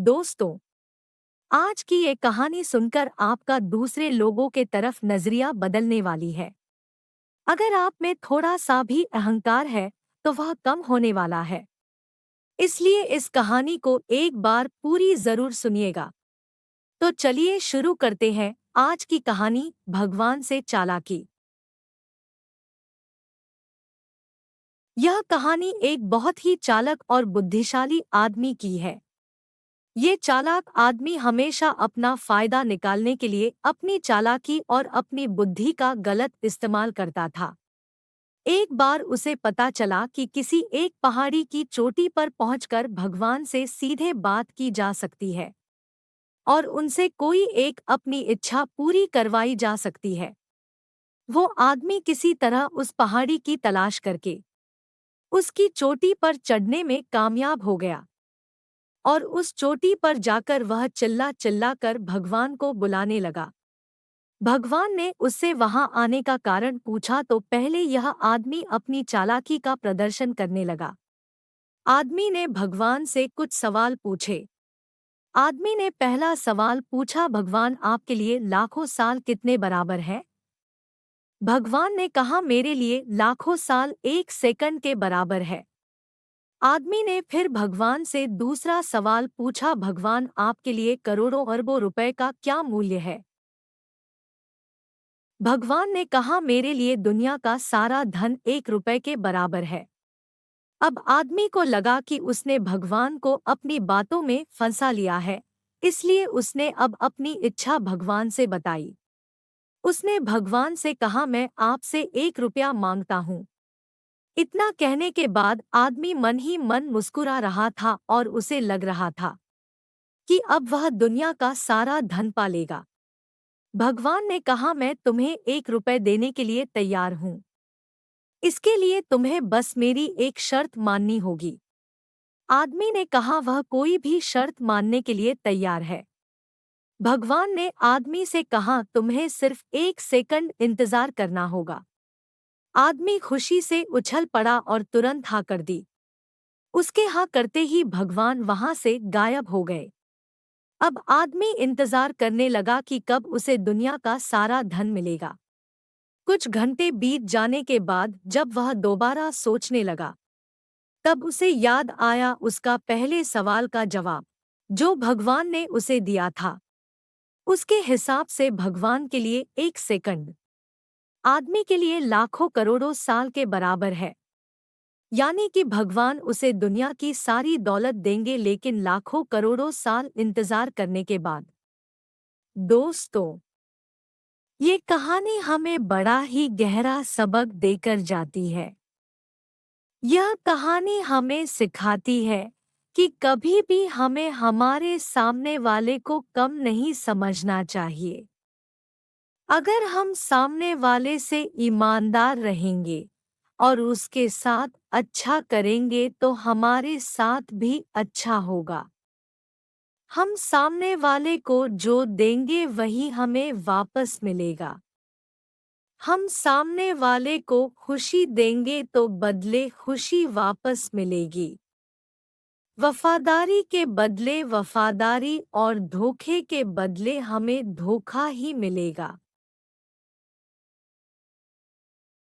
दोस्तों, आज की ये कहानी सुनकर आपका दूसरे लोगों के तरफ नजरिया बदलने वाली है। अगर आप में थोड़ा सा भी अहंकार है तो वह कम होने वाला है। इसलिए इस कहानी को एक बार पूरी जरूर सुनिएगा। तो चलिए शुरू करते हैं आज की कहानी, भगवान से चालाकी। यह कहानी एक बहुत ही चालाक और बुद्धिशाली आदमी की है। ये चालाक आदमी हमेशा अपना फायदा निकालने के लिए अपनी चालाकी और अपनी बुद्धि का गलत इस्तेमाल करता था। एक बार उसे पता चला कि किसी एक पहाड़ी की चोटी पर पहुंचकर भगवान से सीधे बात की जा सकती है और उनसे कोई एक अपनी इच्छा पूरी करवाई जा सकती है। वो आदमी किसी तरह उस पहाड़ी की तलाश करके उसकी चोटी पर चढ़ने में कामयाब हो गया और उस चोटी पर जाकर वह चिल्ला चिल्ला कर भगवान को बुलाने लगा। भगवान ने उससे वहां आने का कारण पूछा तो पहले यह आदमी अपनी चालाकी का प्रदर्शन करने लगा। आदमी ने भगवान से कुछ सवाल पूछे। आदमी ने पहला सवाल पूछा, भगवान आपके लिए लाखों साल कितने बराबर है? भगवान ने कहा, मेरे लिए लाखों साल एक सेकंड के बराबर है। आदमी ने फिर भगवान से दूसरा सवाल पूछा, भगवान आपके लिए करोड़ों अरबों रुपए का क्या मूल्य है? भगवान ने कहा, मेरे लिए दुनिया का सारा धन 1 रुपए के बराबर है। अब आदमी को लगा कि उसने भगवान को अपनी बातों में फंसा लिया है, इसलिए उसने अब अपनी इच्छा भगवान से बताई। उसने भगवान से कहा, मैं आपसे 1 रुपया मांगता हूँ। इतना कहने के बाद आदमी मन ही मन मुस्कुरा रहा था और उसे लग रहा था कि अब वह दुनिया का सारा धन पा लेगा। भगवान ने कहा, मैं तुम्हें 1 रुपए देने के लिए तैयार हूँ। इसके लिए तुम्हें बस मेरी एक शर्त माननी होगी। आदमी ने कहा, वह कोई भी शर्त मानने के लिए तैयार है। भगवान ने आदमी से कहा, तुम्हें सिर्फ 1 सेकंड इंतजार करना होगा। आदमी खुशी से उछल पड़ा और तुरंत हाँ कर दी। उसके हाँ करते ही भगवान वहां से गायब हो गए। अब आदमी इंतजार करने लगा कि कब उसे दुनिया का सारा धन मिलेगा। कुछ घंटे बीत जाने के बाद जब वह दोबारा सोचने लगा, तब उसे याद आया उसका पहले सवाल का जवाब, जो भगवान ने उसे दिया था। उसके हिसाब से भगवान के लिए 1 सेकंड आदमी के लिए लाखों करोड़ों साल के बराबर है। यानी कि भगवान उसे दुनिया की सारी दौलत देंगे, लेकिन लाखों करोड़ों साल इंतजार करने के बाद। दोस्तों, ये कहानी हमें बड़ा ही गहरा सबक देकर जाती है। यह कहानी हमें सिखाती है कि कभी भी हमें हमारे सामने वाले को कम नहीं समझना चाहिए। अगर हम सामने वाले से ईमानदार रहेंगे और उसके साथ अच्छा करेंगे तो हमारे साथ भी अच्छा होगा। हम सामने वाले को जो देंगे वही हमें वापस मिलेगा। हम सामने वाले को खुशी देंगे तो बदले खुशी वापस मिलेगी। वफादारी के बदले वफादारी और धोखे के बदले हमें धोखा ही मिलेगा।